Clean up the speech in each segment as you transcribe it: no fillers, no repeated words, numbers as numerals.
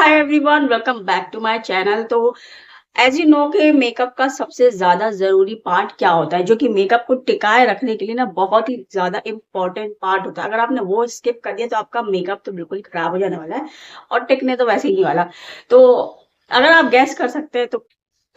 Hi everyone, welcome back to my channel. तो as you know कि makeup का सबसे ज्यादा जरूरी पार्ट क्या होता है, जो कि मेकअप को टिकाए रखने के लिए ना बहुत ही ज्यादा इम्पोर्टेंट पार्ट होता है। अगर आपने वो स्किप कर दिया तो आपका मेकअप तो बिल्कुल ही खराब हो जाने वाला है और टिकने तो वैसे ही नहीं वाला। तो अगर आप गैस कर सकते हैं तो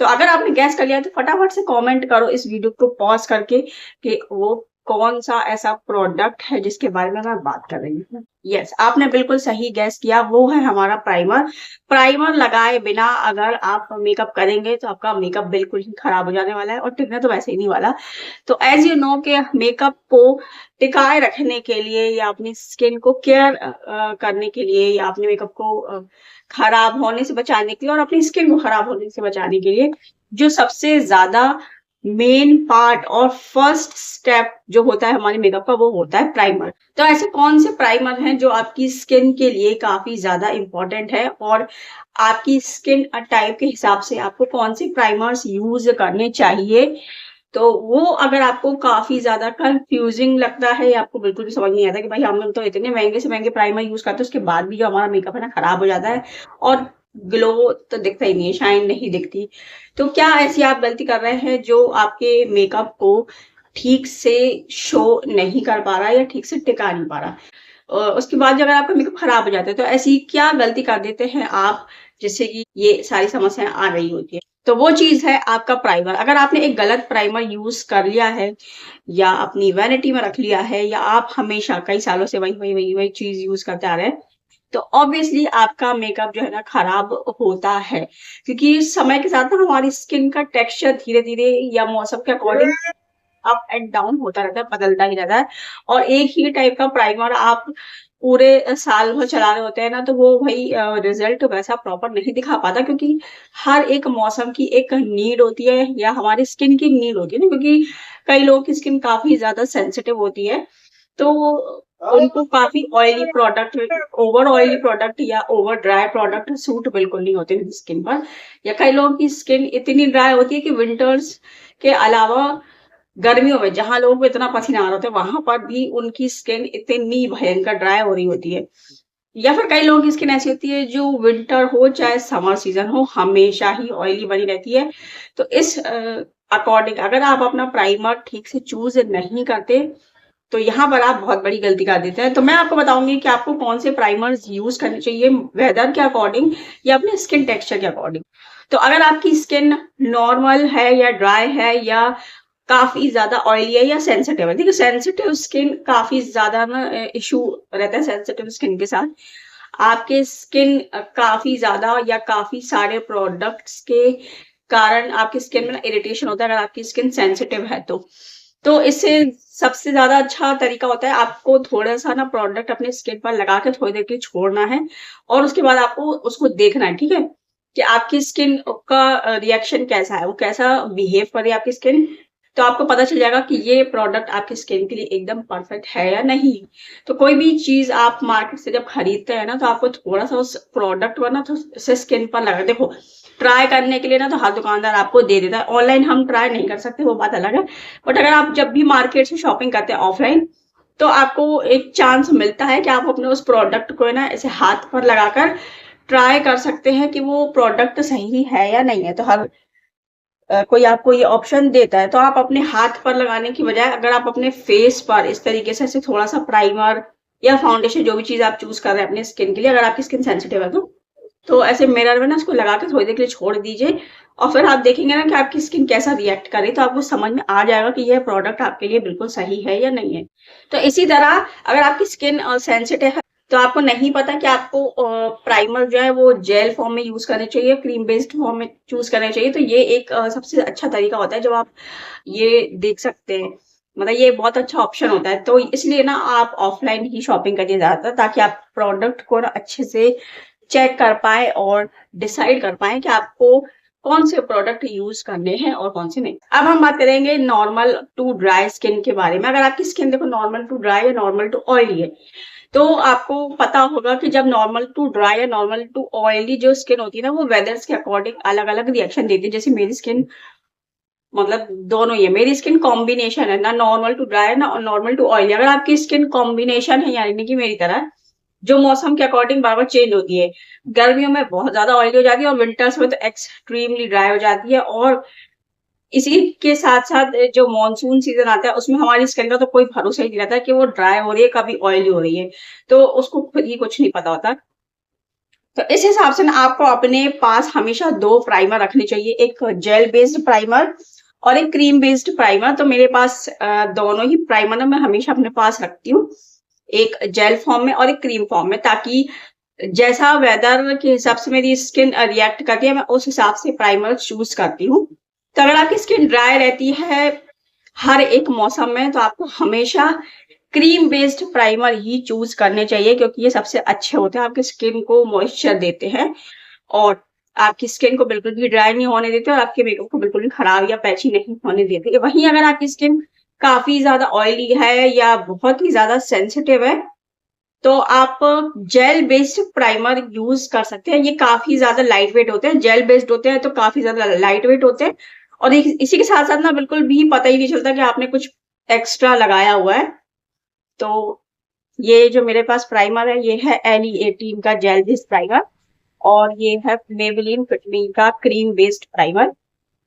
अगर आपने गैस कर लिया तो फटाफट से कमेंट करो इस वीडियो को पॉज करके कि वो कौन सा ऐसा प्रोडक्ट है जिसके बारे में मैं बात कर रही हूँ। यस, आपने बिल्कुल सही गैस किया, वो है हमारा प्राइमर। प्राइमर लगाए बिना अगर आप मेकअप करेंगे तो आपका मेकअप बिल्कुल ही खराब हो जाने वाला है और टिकने तो वैसे ही नहीं वाला। तो एज यू नो कि मेकअप को टिकाए रखने के लिए या अपनी स्किन को केयर करने के लिए या अपने मेकअप को खराब होने से बचाने के लिए और अपनी स्किन को खराब होने से बचाने के लिए जो सबसे ज्यादा मेन पार्ट और फर्स्ट स्टेप जो होता है हमारे मेकअप का, वो होता है प्राइमर। तो ऐसे कौन से प्राइमर हैं जो आपकी स्किन के लिए काफी ज्यादा इंपॉर्टेंट है और आपकी स्किन टाइप के हिसाब से आपको कौन से प्राइमर्स यूज करने चाहिए। तो वो अगर आपको काफी ज्यादा कंफ्यूजिंग लगता है या आपको बिल्कुल भी समझ नहीं आता कि भाई हम लोग तो इतने महंगे से महंगे प्राइमर यूज करते हैं, उसके बाद भी जो हमारा मेकअप है ना खराब हो जाता है और ग्लो तो दिखता ही नहीं है, शाइन नहीं दिखती। तो क्या ऐसी आप गलती कर रहे हैं जो आपके मेकअप को ठीक से शो नहीं कर पा रहा या ठीक से टिका नहीं पा रहा, और उसके बाद जब आपका मेकअप खराब हो जाता है तो ऐसी क्या गलती कर देते हैं आप जिससे कि ये सारी समस्याएं आ रही होती है। तो वो चीज है आपका प्राइमर। अगर आपने एक गलत प्राइमर यूज कर लिया है या अपनी वैनिटी में रख लिया है या आप हमेशा कई सालों से वही वही वही वही चीज यूज करते आ रहे हैं तो ऑब्वियसली आपका मेकअप जो है ना खराब होता है, क्योंकि समय के साथ ना हमारी स्किन का टेक्सचर धीरे धीरे या मौसम के अकॉर्डिंग अप एंड डाउन होता रहता है, बदलता ही रहता है। और एक ही टाइप का प्राइमर आप पूरे साल भर चला रहे होते हैं ना तो वो भाई रिजल्ट वैसा प्रॉपर नहीं दिखा पाता, क्योंकि हर एक मौसम की एक नीड होती है या हमारी स्किन की नीड होती है ना, क्योंकि कई लोगों की स्किन काफी ज्यादा सेंसिटिव होती है। तो उनको काफी oily product, over oily product या ओवर ड्राई प्रोडक्ट सूट बिल्कुल नहीं होते स्किन पर। या कई लोगों की स्किन इतनी ड्राई होती है कि विंटर्स के अलावा गर्मियों में जहां लोगों को इतना पसीना आ रहा होता है वहां पर भी उनकी स्किन इतनी भयंकर ड्राई हो रही होती है। या फिर कई लोगों की स्किन ऐसी होती है जो विंटर हो चाहे समर सीजन हो हमेशा ही ऑयली बनी रहती है। तो इस अकॉर्डिंग अगर आप अपना प्राइमर ठीक से चूज नहीं करते तो यहाँ पर आप बहुत बड़ी गलती कर देते हैं। तो मैं आपको बताऊंगी कि आपको कौन से प्राइमर्स यूज करने चाहिए वेदर के अकॉर्डिंग या अपने स्किन टेक्सचर के अकॉर्डिंग। तो अगर आपकी स्किन नॉर्मल है या ड्राई है या काफी ज्यादा ऑयली है या सेंसिटिव है, देखिए सेंसिटिव स्किन काफी ज्यादा ना इशू रहता है सेंसिटिव स्किन के साथ। आपके स्किन काफी ज्यादा या काफी सारे प्रोडक्ट्स के कारण आपकी स्किन में ना इरिटेशन होता है अगर आपकी स्किन सेंसिटिव है तो इससे सबसे ज्यादा अच्छा तरीका होता है आपको थोड़ा सा ना प्रोडक्ट अपने स्किन पर लगा के थोड़ी देर के लिए छोड़ना है और उसके बाद आपको उसको देखना है, ठीक है, कि आपकी स्किन का रिएक्शन कैसा है, वो कैसा बिहेव करे आपकी स्किन। तो आपको पता चल जाएगा कि ये प्रोडक्ट आपकी स्किन के लिए एकदम परफेक्ट है या नहीं। तो कोई भी चीज आप मार्केट से जब खरीदते हैं ना तो आपको थोड़ा सा उस प्रोडक्ट को ना तो उसे स्किन पर लगा, देखो ट्राई करने के लिए ना तो हर दुकानदार आपको दे देता है, ऑनलाइन हम ट्राई नहीं कर सकते, वो बात अलग है। बट अगर आप जब भी मार्केट से शॉपिंग करते हैं ऑफलाइन तो आपको एक चांस मिलता है कि आप अपने उस प्रोडक्ट को ना ऐसे हाथ पर लगाकर ट्राई कर सकते हैं कि वो प्रोडक्ट सही है या नहीं है। तो हर कोई आपको ये ऑप्शन देता है तो आप अपने हाथ पर लगाने की बजाय अगर आप अपने फेस पर इस तरीके से थोड़ा सा प्राइमर या फाउंडेशन जो भी चीज आप चूज कर रहे हैं अपने स्किन के लिए, अगर आपकी स्किन सेंसिटिव है तो ऐसे मिरर में ना इसको लगा के थोड़ी देर के लिए छोड़ दीजिए और फिर आप देखेंगे ना कि आपकी स्किन कैसा रिएक्ट करे, तो आपको समझ में आ जाएगा कि यह प्रोडक्ट आपके लिए बिल्कुल सही है या नहीं है। तो इसी तरह अगर आपकी स्किन सेंसिटिव है तो आपको नहीं पता कि आपको प्राइमर जो है वो जेल फॉर्म में यूज करने चाहिए, क्रीम बेस्ड फॉर्म में चूज करने चाहिए, तो ये एक सबसे अच्छा तरीका होता है जब आप ये देख सकते हैं, मतलब ये बहुत अच्छा ऑप्शन होता है। तो इसलिए ना आप ऑफलाइन ही शॉपिंग करिए ज्यादातर, ताकि आप प्रोडक्ट को ना अच्छे से चेक कर पाए और डिसाइड कर पाए कि आपको कौन से प्रोडक्ट यूज करने हैं और कौन से नहीं। अब हम बात करेंगे नॉर्मल टू ड्राई स्किन के बारे में। अगर आपकी स्किन देखो नॉर्मल टू ड्राई या नॉर्मल टू ऑयली है तो आपको पता होगा कि जब नॉर्मल टू ड्राई या नॉर्मल टू ऑयली जो स्किन होती है ना वो वेदर्स के अकॉर्डिंग अलग अलग रिएक्शन देती है। जैसे मेरी स्किन मतलब दोनों ही है, मेरी स्किन कॉम्बिनेशन है, ना नॉर्मल टू ड्राई ना नॉर्मल टू ऑयली। अगर आपकी स्किन कॉम्बिनेशन है यानी कि मेरी तरह जो मौसम के अकॉर्डिंग बार-बार चेंज होती है। गर्मियों में बहुत ज़्यादा ऑयली हो जाती है और विंटर्स में तो एक्सट्रीमली ड्राई हो जाती है। और इसी के साथ-साथ जो मानसून सीज़न आता है उसमें हमारी स्किन का तो कोई भरोसा ही नहीं रहता कि वो ड्राई हो रही है, कभी ऑयली हो रही है। तो उसको खुद ही कुछ नहीं पता होता। तो इस हिसाब से ना आपको अपने पास हमेशा 2 प्राइमर रखने चाहिए, एक जेल बेस्ड प्राइमर और एक क्रीम बेस्ड प्राइमर। तो मेरे पास दोनों ही प्राइमर ना मैं हमेशा अपने पास रखती हूँ, एक जेल फॉर्म में और एक क्रीम फॉर्म में, ताकि जैसा वेदर के हिसाब से मेरी स्किन रिएक्ट करती है, मैं उस हिसाब से प्राइमर चूज़ करती हूँ। तो अगर आपकी स्किन ड्राई रहती है हर एक मौसम में, तो आपको हमेशा क्रीम बेस्ड प्राइमर ही चूज़ करने चाहिए, क्योंकि ये सबसे अच्छे होते हैं, आपकी स्किन को मॉइस्चर देते हैं और आपकी स्किन को बिल्कुल भी ड्राई नहीं होने देते और आपके मेकअप को बिल्कुल भी खराब या पैची नहीं होने देते। वहीं अगर आपकी स्किन काफ़ी ज़्यादा ऑयली है या बहुत ही ज़्यादा सेंसिटिव है, तो आप जेल बेस्ड प्राइमर यूज़ कर सकते हैं। ये काफ़ी ज़्यादा लाइट वेट होते हैं, जेल बेस्ड होते हैं तो काफ़ी ज़्यादा लाइट वेट होते हैं और इसी के साथ-साथ ना बिल्कुल भी पता ही नहीं चलता कि आपने कुछ एक्स्ट्रा लगाया हुआ है। तो ये जो मेरे पास प्राइमर है, ये है LE18 का जेल बेस्ड प्राइमर और ये है मेबेलिन फिट मी का क्रीम बेस्ड प्राइमर।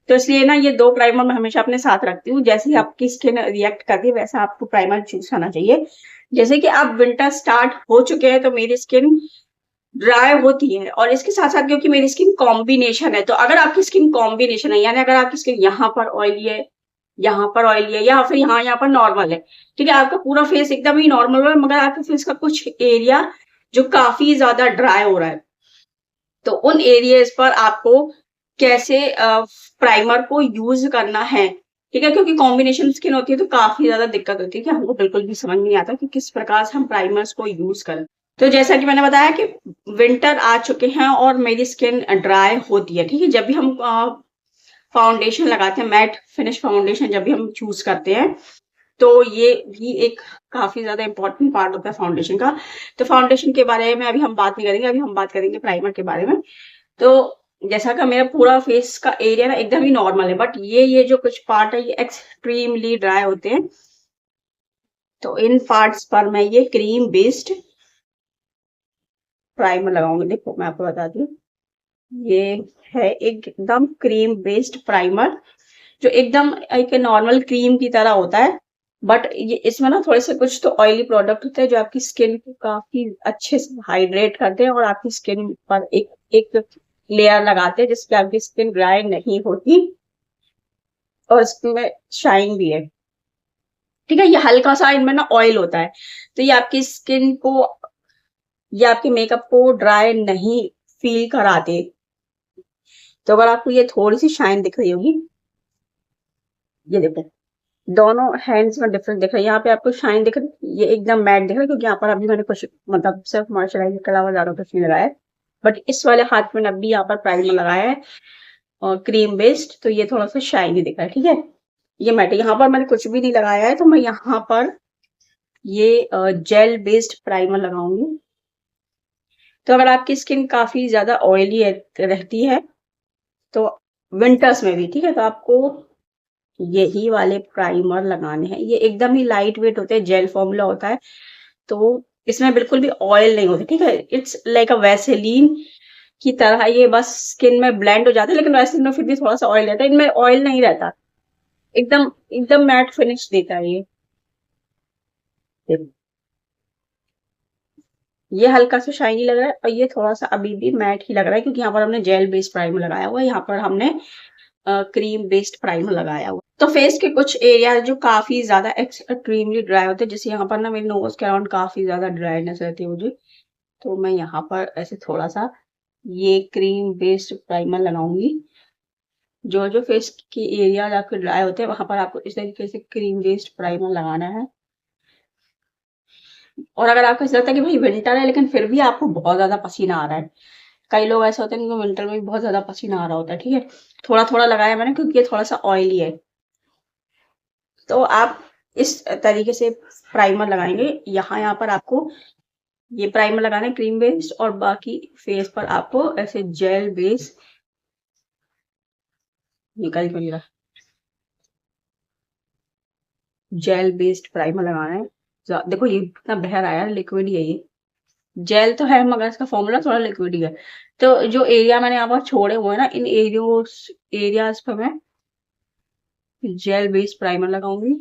तो इसलिए ना ये 2 प्राइमर मैं हमेशा अपने साथ रखती हूँ। जैसे ही आपकी स्किन रिएक्ट करती है वैसा आपको प्राइमर चूज़ करना चाहिए। जैसे कि अब विंटर स्टार्ट हो चुके हैं तो मेरी स्किन ड्राई होती है और इसके साथ-साथ क्योंकि मेरी स्किन कॉम्बिनेशन है, तो अगर आपकी स्किन कॉम्बिनेशन है, यानी अगर आपकी स्किन यहाँ पर ऑयली है, यहाँ पर ऑयली है या फिर यहाँ पर नॉर्मल है, ठीक है? आपका पूरा फेस एकदम ही नॉर्मल है मगर आपके फेस का कुछ एरिया जो काफ़ी ज़्यादा ड्राई हो रहा है। तो उन एरियाज़ पर आपको कैसे प्राइमर को यूज़ करना है, ठीक है? क्योंकि कॉम्बिनेशन स्किन होती है तो काफ़ी ज़्यादा दिक्कत होती है कि हमको बिल्कुल भी समझ नहीं आता कि किस प्रकार से हम प्राइमर्स को यूज़ करें। तो जैसा कि मैंने बताया कि विंटर आ चुके हैं और मेरी स्किन ड्राई होती है, ठीक है? जब भी हम फाउंडेशन लगाते हैं, मैट फिनिश फाउंडेशन जब भी हम चूज़ करते हैं, तो ये भी एक काफ़ी ज़्यादा इम्पोर्टेंट पार्ट होता है फाउंडेशन का। तो फाउंडेशन के बारे में अभी हम बात नहीं करेंगे, अभी हम बात करेंगे प्राइमर के बारे में। तो जैसा कि मेरा पूरा फेस का एरिया ना एकदम ही नॉर्मल है, बट ये जो कुछ पार्ट है ये एक्सट्रीमली ड्राई होते हैं। तो इन पार्ट्स पर मैं ये क्रीम बेस्ड प्राइमर लगाऊंगी। देखो मैं आपको बताती हूँ, ये है एकदम क्रीम बेस्ड प्राइमर जो एकदम एक नॉर्मल क्रीम की तरह होता है, बट ये इसमें ना थोड़े से कुछ तो ऑयली प्रोडक्ट होते हैं जो आपकी स्किन को काफी अच्छे से हाइड्रेट करते हैं और आपकी स्किन पर एक एक लेयर लगाते हैं जिससे आपकी स्किन ड्राई नहीं होती और इसमें शाइन भी है। ठीक है, ये हल्का सा इनमें ना ऑयल होता है, तो ये आपकी स्किन को या आपके मेकअप को ड्राई नहीं फील कराते। तो अगर आपको ये थोड़ी सी शाइन दिख रही होगी, ये देखो दोनों हैंड्स में डिफरेंस दिख रहा है। यहाँ पे आपको शाइन दिख रही है, ये एकदम मैट दिख रहा है क्योंकि यहाँ पर अभी मैंने कुछ मतलब सिर्फ मॉइस्चराइजर के अलावा ज्यादा कुछ नहीं लगाया है। बट इस वाले हाथ में अभी यहाँ पर प्राइमर लगाया है और क्रीम बेस्ड, तो ये थोड़ा सा शाइनी दिख रहा है। ठीक है, ये मैट है, यहाँ पर मैंने कुछ भी नहीं लगाया है तो मैं यहाँ पर ये जेल बेस्ड प्राइमर लगाऊंगी। तो अगर आपकी स्किन काफी ज्यादा ऑयली रहती है तो विंटर्स में भी, ठीक है, तो आपको यही वाले प्राइमर लगाने हैं। ये एकदम ही लाइट वेट होते हैं, जेल फॉर्मूला होता है, तो इसमें बिल्कुल भी ऑयल नहीं होती। ठीक है, इट्स लाइक अ वैसेलीन की तरह, ये बस स्किन में ब्लेंड हो जाता है, लेकिन वैसे इनमें फिर भी थोड़ा सा ऑयल रहता है, इनमें ऑयल नहीं रहता, एकदम एकदम मैट फिनिश देता है ये। देखो ये हल्का सा शाइनी लग रहा है और ये थोड़ा सा अभी भी मैट ही लग रहा है क्योंकि यहाँ पर हमने जेल बेस्ड प्राइमर लगाया हुआ है, यहाँ पर हमने क्रीम बेस्ड प्राइमर लगाया हुआ। तो फेस के कुछ एरिया जो काफी ज्यादा एक्सट्रीमली ड्राई होते हैं, जैसे यहाँ पर ना मेरे नोज के अराउंड काफी ज्यादा ड्राइनेस रहती है मुझे, तो मैं यहाँ पर ऐसे थोड़ा सा ये क्रीम बेस्ड प्राइमर लगाऊंगी। जो फेस की एरिया आपके ड्राई होते हैं वहां पर आपको इस तरीके से क्रीम बेस्ड प्राइमर लगाना है। और अगर आपको ऐसा लगता है कि भाई विंटर है लेकिन फिर भी आपको बहुत ज्यादा पसीना आ रहा है, कई लोग ऐसे होते हैं जिनको विंटर में भी बहुत ज्यादा पसीना आ रहा होता है, ठीक है, थोड़ा थोड़ा लगाया मैंने क्योंकि ये थोड़ा सा ऑयली है, तो आप इस तरीके से प्राइमर लगाएंगे। यहाँ पर आपको ये प्राइमर लगाना है क्रीम बेस्ड और बाकी फेस पर आपको ऐसे जेल बेस निकल क्यों नहीं रहा, जेल बेस्ड प्राइमर लगाना है। देखो ये कितना बह रहा है यार, लिक्विड ही है ये, जेल तो है मगर इसका फॉर्मूला थोड़ा लिक्विड ही है। तो जो एरिया मैंने यहाँ पर छोड़े हुए हैं ना, इन एरियाज पर मैं जेल बेस्ड प्राइमर लगाऊंगी।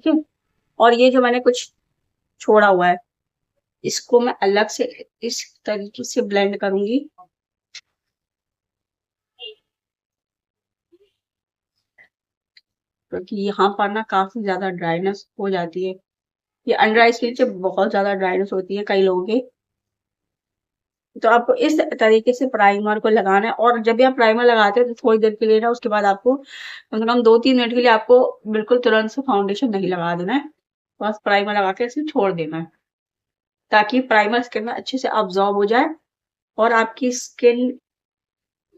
ठीक है, और ये जो मैंने कुछ छोड़ा हुआ है इसको मैं अलग से इस तरीके से ब्लेंड करूंगी। क्योंकि यहाँ पर ना काफी ज्यादा ड्राइनेस हो जाती है, ये अंडर आइज के नीचे बहुत ज्यादा ड्राइनेस होती है कई लोगों की। तो आपको इस तरीके से प्राइमर को लगाना है, और जब भी आप प्राइमर लगाते हैं तो थोड़ी देर के लिए ना, उसके बाद आपको कम से कम 2-3 मिनट के लिए आपको बिल्कुल तुरंत से फाउंडेशन नहीं लगा देना है, बस प्राइमर लगा के इसे छोड़ देना है, ताकि प्राइमर स्किन में अच्छे से अब्जॉर्ब हो जाए और आपकी स्किन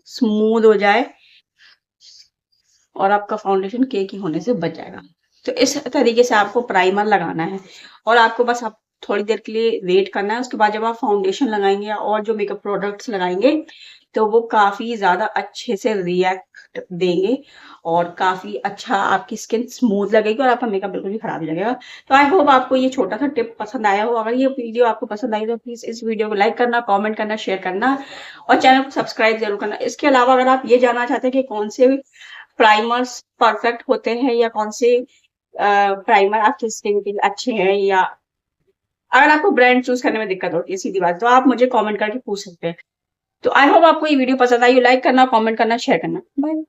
स्मूथ हो जाए और आपका फाउंडेशन केकी होने से बच जाएगा। तो इस तरीके से आपको प्राइमर लगाना है, और आपको बस आप थोड़ी देर के लिए वेट करना है। उसके बाद जब आप फाउंडेशन लगाएंगे और जो मेकअप प्रोडक्ट्स लगाएंगे तो वो काफी ज्यादा अच्छे से रिएक्ट देंगे और काफी अच्छा आपकी स्किन स्मूथ लगेगी और आपका मेकअप बिल्कुल भी खराब नहीं लगेगा। तो आई होप आपको ये छोटा सा टिप पसंद आया हो। अगर ये वीडियो आपको पसंद आई तो प्लीज इस वीडियो को लाइक करना, कमेंट करना, शेयर करना और चैनल को सब्सक्राइब जरूर करना। इसके अलावा अगर आप ये जानना चाहते हैं कि कौन से प्राइमर्स परफेक्ट होते हैं या कौन से प्राइमर आपकी स्किन के लिए अच्छे हैं, या अगर आपको ब्रांड चूज करने में दिक्कत होती है सीधी बात, तो आप मुझे कमेंट करके पूछ सकते हैं। तो आई होप आपको ये वीडियो पसंद आई हो। लाइक करना, कमेंट करना, शेयर करना। बाय।